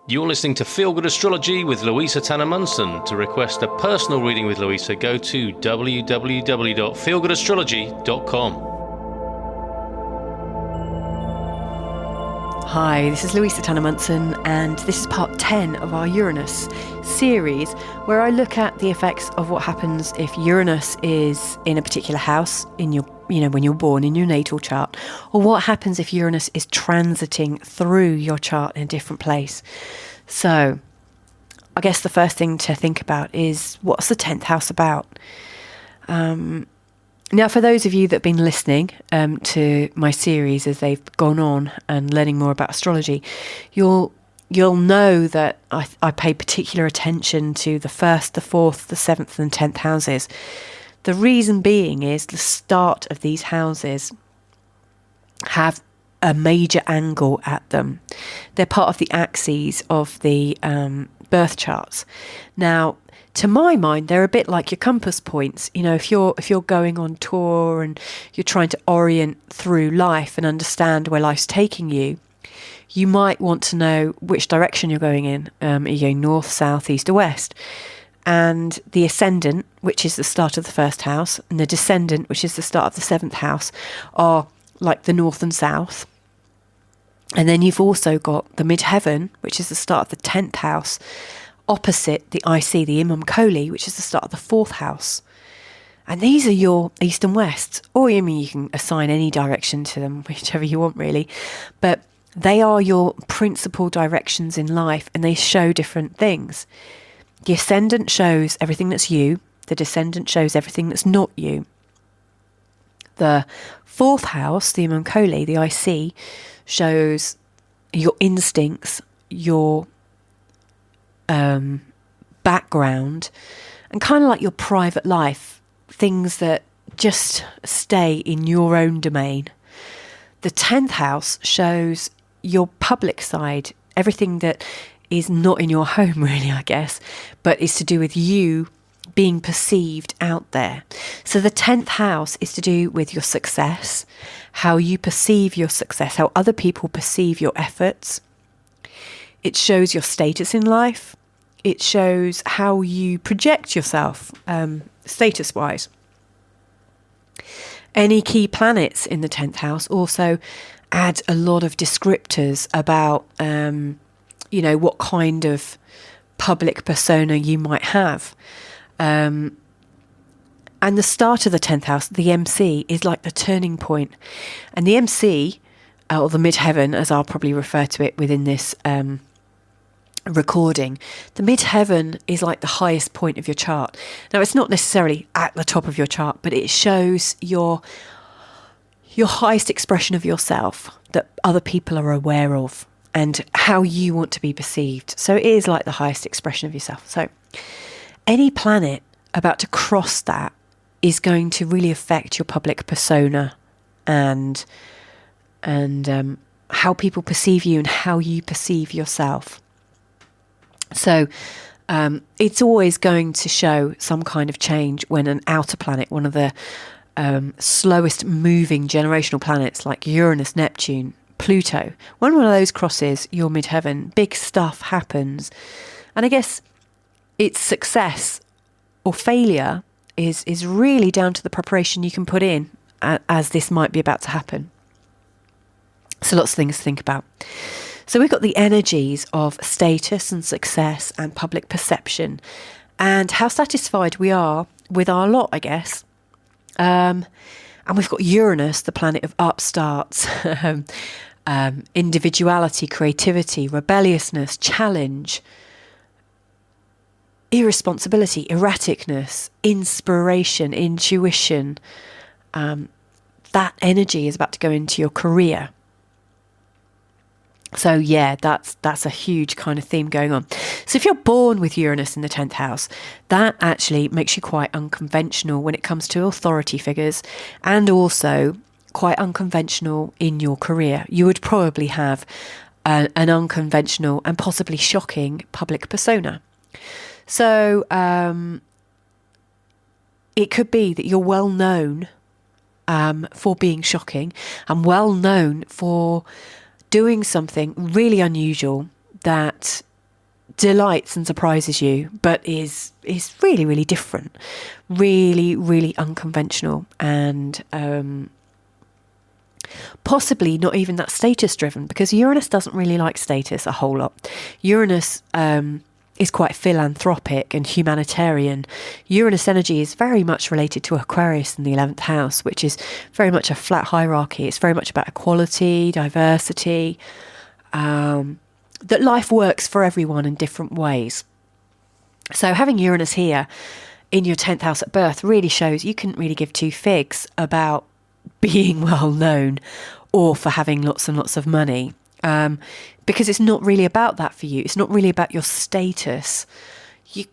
You're listening to Feel Good Astrology with Louisa Tanner Munson. To request a personal reading with Louisa, go to www.feelgoodastrology.com. Hi, this is Louisa Tanner Munson, and this is part 10 of our Uranus series, where I look at the effects of what happens if Uranus is in a particular house in your, when you're born in your natal chart, or what happens if Uranus is transiting through your chart in a different place. So, I guess the first thing to think about is, what's the 10th house about? Now, for those of you that have been listening to my series as they've gone on and learning more about astrology, you'll know that I pay particular attention to the 1st, the 4th, the 7th and 10th houses. The reason being is the start of these houses have a major angle at them. They're part of the axes of the birth charts. Now, to my mind, they're a bit like your compass points. If you're going on tour and you're trying to orient through life and understand where life's taking you, you might want to know which direction you're going in. Are you going north, south, east or west? And the ascendant, which is the start of the 1st house, and the descendant, which is the start of the 7th house, are like the north and south. And then you've also got the midheaven, which is the start of the 10th house, opposite the IC, the Imam Kohli, which is the start of the 4th house. And these are your east and west, or you can assign any direction to them, whichever you want really. But they are your principal directions in life, and they show different things. The ascendant shows everything that's you. The descendant shows everything that's not you. The 4th house, the Imam Kohli, the IC, shows your instincts, your background, and kind of like your private life, things that just stay in your own domain. The 10th house shows your public side, everything that is not in your home really, I guess, but is to do with you being perceived out there. So the 10th house is to do with your success, how you perceive your success, how other people perceive your efforts. It shows your status in life. It shows how you project yourself, status-wise. Any key planets in the 10th house also add a lot of descriptors about, what kind of public persona you might have. And the start of the 10th house, the MC, is like the turning point. And the MC, or the midheaven, as I'll probably refer to it within this recording, the midheaven is like the highest point of your chart. Now, it's not necessarily at the top of your chart, but it shows your highest expression of yourself that other people are aware of and how you want to be perceived. So it is like the highest expression of yourself. So any planet about to cross that is going to really affect your public persona and how people perceive you and how you perceive yourself. So it's always going to show some kind of change when an outer planet, one of the slowest moving generational planets like Uranus, Neptune, Pluto, when one of those crosses your midheaven, big stuff happens. And I guess its success or failure is really down to the preparation you can put in as this might be about to happen. So lots of things to think about. So we've got the energies of status and success and public perception and how satisfied we are with our lot, I guess. And we've got Uranus, the planet of upstarts, individuality, creativity, rebelliousness, challenge, irresponsibility, erraticness, inspiration, intuition. That energy is about to go into your career. So yeah, that's a huge kind of theme going on. So if you're born with Uranus in the 10th house, that actually makes you quite unconventional when it comes to authority figures, and also quite unconventional in your career. You would probably have an unconventional and possibly shocking public persona. So it could be that you're well known for being shocking and well known for doing something really unusual that delights and surprises you, but is really, really different, really, really unconventional, and possibly not even that status driven, because Uranus doesn't really like status a whole lot. Uranus is quite philanthropic and humanitarian. Uranus energy is very much related to Aquarius in the 11th house, which is very much a flat hierarchy. It's very much about equality, diversity, that life works for everyone in different ways. So having Uranus here in your 10th house at birth really shows you couldn't really give two figs about being well known or for having lots and lots of money. Because it's not really about that for you. It's not really about your status.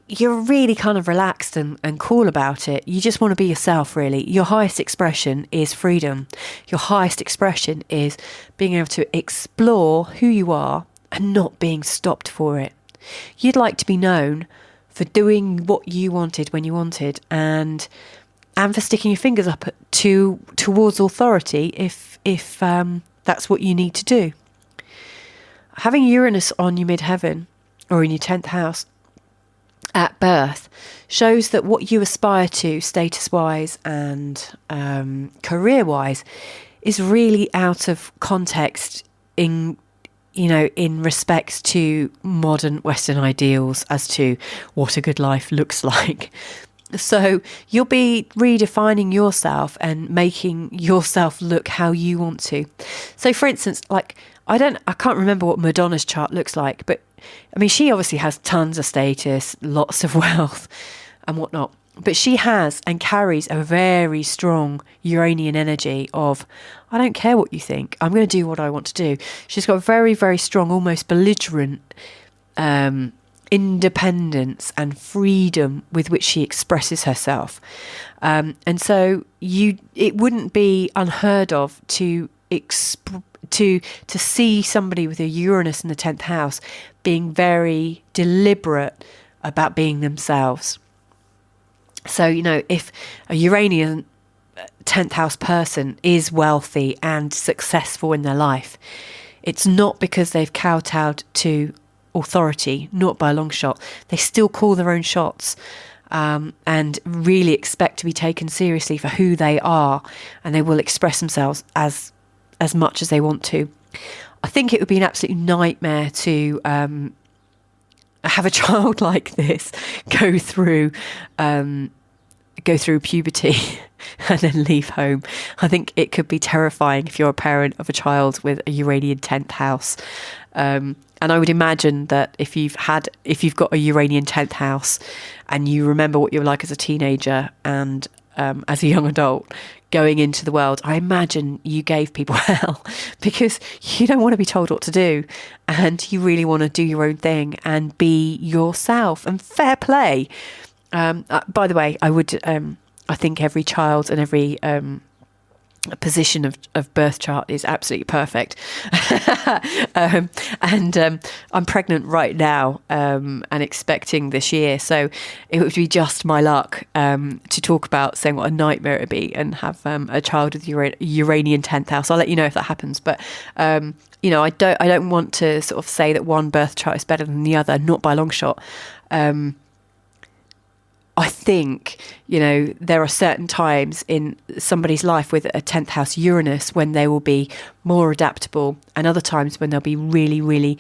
You're really kind of relaxed and cool about it. You just want to be yourself, really. Your highest expression is freedom. Your highest expression is being able to explore who you are and not being stopped for it. You'd like to be known for doing what you wanted when you wanted, and for sticking your fingers up towards authority if that's what you need to do. Having Uranus on your midheaven or in your 10th house at birth shows that what you aspire to status-wise and career-wise is really out of context in respect to modern Western ideals as to what a good life looks like. So you'll be redefining yourself and making yourself look how you want to. So for instance, like, I can't remember what Madonna's chart looks like, but I mean, she obviously has tons of status, lots of wealth and whatnot, but she has and carries a very strong Uranian energy of, I don't care what you think, I'm going to do what I want to do. She's got very, very strong, almost belligerent independence and freedom with which she expresses herself. And so it wouldn't be unheard of to see somebody with a Uranus in the 10th house being very deliberate about being themselves. So, if a Uranian 10th house person is wealthy and successful in their life, it's not because they've kowtowed to authority, not by a long shot. They still call their own shots, and really expect to be taken seriously for who they are, and they will express themselves as much as they want to. I think it would be an absolute nightmare to have a child like this go through puberty and then leave home. I think it could be terrifying if you're a parent of a child with a Uranian 10th house. And I would imagine that if you've got a Uranian 10th house and you remember what you were like as a teenager and as a young adult going into the world, I imagine you gave people hell because you don't want to be told what to do and you really want to do your own thing and be yourself, and fair play. By the way, I think every child and every position of birth chart is absolutely perfect. And I'm pregnant right now and expecting this year. So it would be just my luck to talk about saying what a nightmare it would be and have a child with Uranian 10th house. I'll let you know if that happens. But, I don't want to sort of say that one birth chart is better than the other, not by a long shot. I think, there are certain times in somebody's life with a 10th house Uranus when they will be more adaptable, and other times when they'll be really, really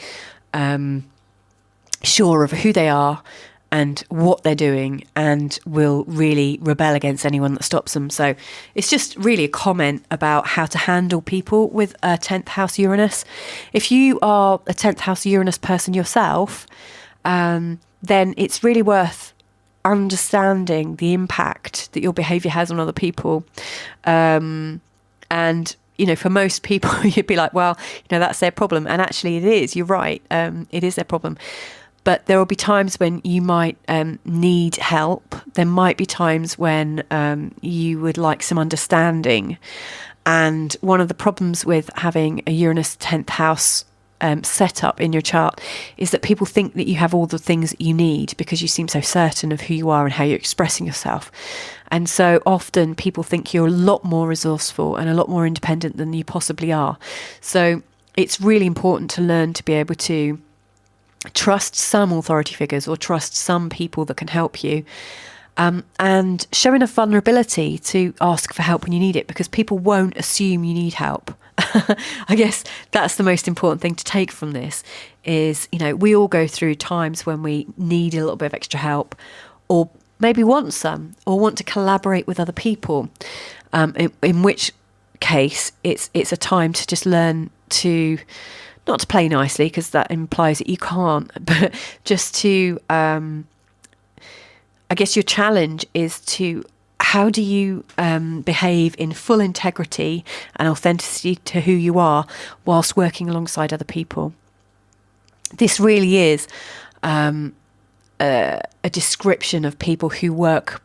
sure of who they are and what they're doing and will really rebel against anyone that stops them. So it's just really a comment about how to handle people with a 10th house Uranus. If you are a 10th house Uranus person yourself, then it's really worth understanding the impact that your behaviour has on other people. And, for most people, you'd be like, well, that's their problem. And actually it is, you're right. It is their problem. But there will be times when you might need help. There might be times when you would like some understanding. And one of the problems with having a Uranus 10th house set up in your chart is that people think that you have all the things that you need because you seem so certain of who you are and how you're expressing yourself. And so often people think you're a lot more resourceful and a lot more independent than you possibly are. So it's really important to learn to be able to trust some authority figures or trust some people that can help you. And show enough vulnerability to ask for help when you need it, because people won't assume you need help. I guess that's the most important thing to take from this is, we all go through times when we need a little bit of extra help, or maybe want some, or want to collaborate with other people, in which case it's a time to just learn to, not to play nicely, because that implies that you can't, but just to, I guess your challenge is to, how do you behave in full integrity and authenticity to who you are whilst working alongside other people? This really is a description of people who work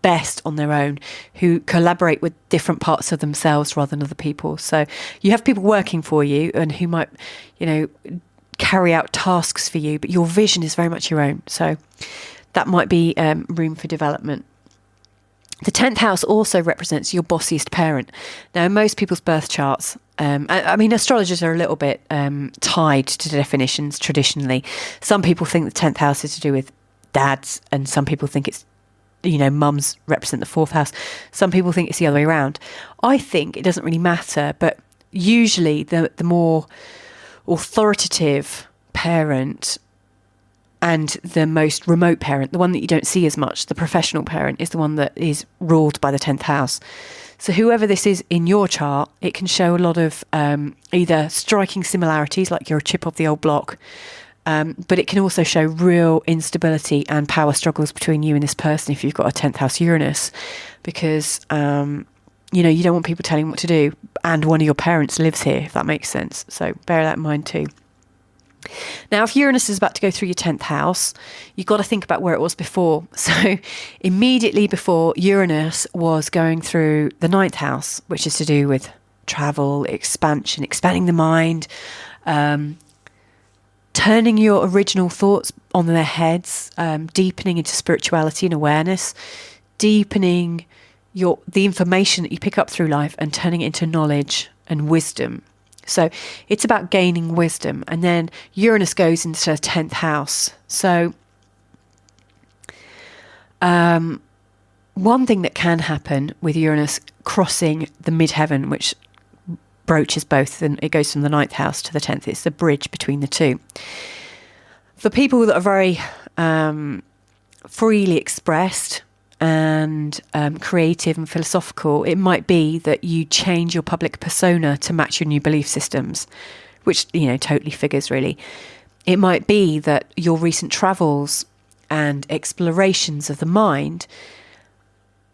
best on their own, who collaborate with different parts of themselves rather than other people. So you have people working for you and who might, carry out tasks for you, but your vision is very much your own. So that might be room for development. The 10th house also represents your bossiest parent. Now, in most people's birth charts, astrologers are a little bit tied to definitions traditionally. Some people think the 10th house is to do with dads, and some people think it's, mums represent the 4th house. Some people think it's the other way around. I think it doesn't really matter, but usually the more authoritative parent and the most remote parent, the one that you don't see as much, the professional parent, is the one that is ruled by the 10th house. So whoever this is in your chart, it can show a lot of either striking similarities, like you're a chip off the old block, but it can also show real instability and power struggles between you and this person if you've got a 10th house Uranus, because, you don't want people telling you what to do, and one of your parents lives here, if that makes sense. So bear that in mind too. Now, if Uranus is about to go through your 10th house, you've got to think about where it was before. So immediately before, Uranus was going through the 9th house, which is to do with travel, expansion, expanding the mind, turning your original thoughts on their heads, deepening into spirituality and awareness, deepening the information that you pick up through life and turning it into knowledge and wisdom. So it's about gaining wisdom. And then Uranus goes into the 10th house. So one thing that can happen with Uranus crossing the midheaven, which broaches both, and it goes from the 9th house to the 10th, it's the bridge between the two. For people that are very freely expressed and creative and philosophical, it might be that you change your public persona to match your new belief systems, which, totally figures really. It might be that your recent travels and explorations of the mind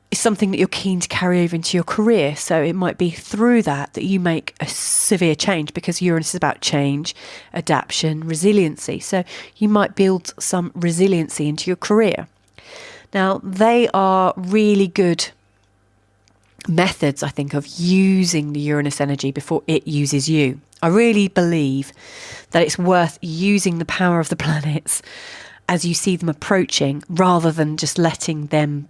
is something that you're keen to carry over into your career. So it might be through that you make a severe change, because Uranus is about change, adaptation, resiliency. So you might build some resiliency into your career. Now, they are really good methods, I think, of using the Uranus energy before it uses you. I really believe that it's worth using the power of the planets as you see them approaching, rather than just letting them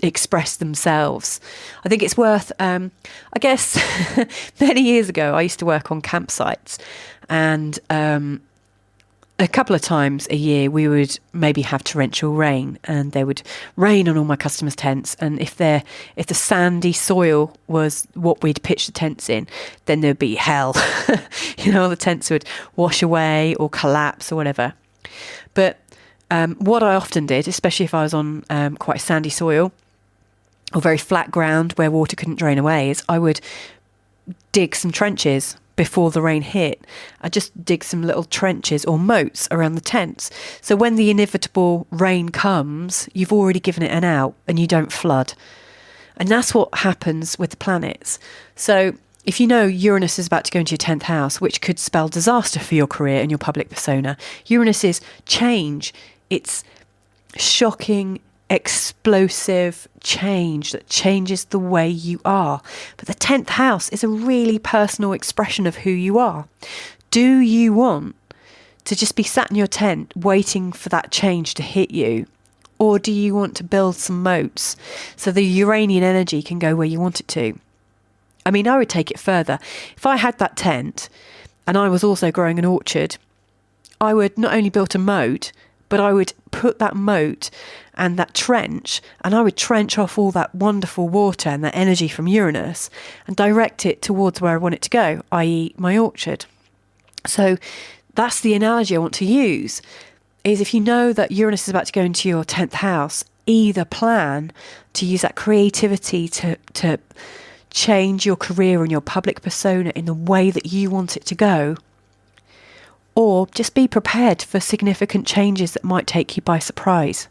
express themselves. I think it's worth, I guess, many years ago, I used to work on campsites, and a couple of times a year we would maybe have torrential rain, and they would rain on all my customers' tents. And if the sandy soil was what we'd pitch the tents in, then there'd be hell. The tents would wash away or collapse or whatever. But what I often did, especially if I was on quite sandy soil or very flat ground where water couldn't drain away, is I would dig some trenches before the rain hit. I just dig some little trenches or moats around the tents. So when the inevitable rain comes, you've already given it an out and you don't flood. And that's what happens with the planets. So if Uranus is about to go into your 10th house, which could spell disaster for your career and your public persona, Uranus is change. It's shocking, explosive change that changes the way you are. But the 10th house is a really personal expression of who you are. Do you want to just be sat in your tent waiting for that change to hit you? Or do you want to build some moats so the Uranian energy can go where you want it to? I mean, I would take it further. If I had that tent and I was also growing an orchard, I would not only build a moat, but I would put that moat and that trench, and I would trench off all that wonderful water and that energy from Uranus and direct it towards where I want it to go, i.e. my orchard. So that's the analogy I want to use, is if you know that Uranus is about to go into your 10th house, either plan to use that creativity to change your career and your public persona in the way that you want it to go, or just be prepared for significant changes that might take you by surprise.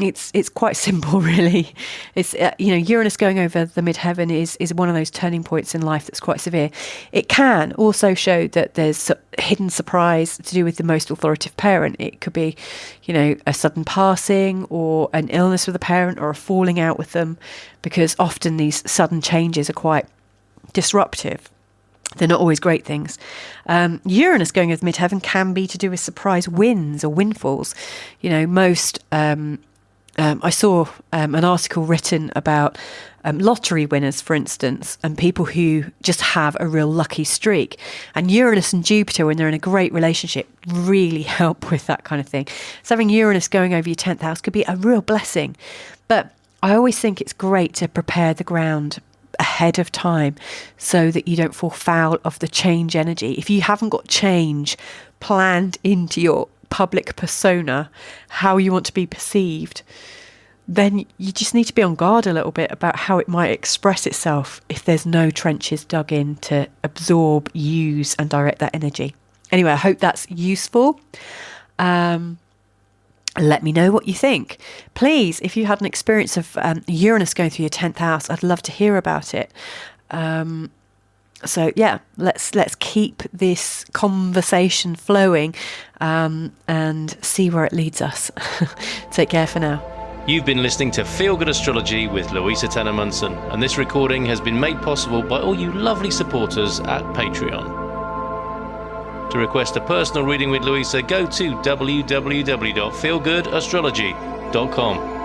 It's quite simple, really. It's Uranus going over the midheaven is one of those turning points in life that's quite severe. It can also show that there's hidden surprise to do with the most authoritative parent. It could be, a sudden passing or an illness with a parent or a falling out with them, because often these sudden changes are quite disruptive. They're not always great things. Uranus going over the midheaven can be to do with surprise wins or windfalls. I saw an article written about lottery winners, for instance, and people who just have a real lucky streak. And Uranus and Jupiter, when they're in a great relationship, really help with that kind of thing. So having Uranus going over your 10th house could be a real blessing. But I always think it's great to prepare the ground ahead of time so that you don't fall foul of the change energy. If you haven't got change planned into your public persona, how you want to be perceived, then you just need to be on guard a little bit about how it might express itself if there's no trenches dug in to absorb, use and direct that energy. Anyway, I hope that's useful. Let me know what you think. Please, if you had an experience of Uranus going through your 10th house, I'd love to hear about it. So yeah, let's keep this conversation flowing and see where it leads us. Take care for now. You've been listening to Feel Good Astrology with Louisa Tanner Munson, and this recording has been made possible by all you lovely supporters at Patreon. To request a personal reading with Louisa, go to www.feelgoodastrology.com.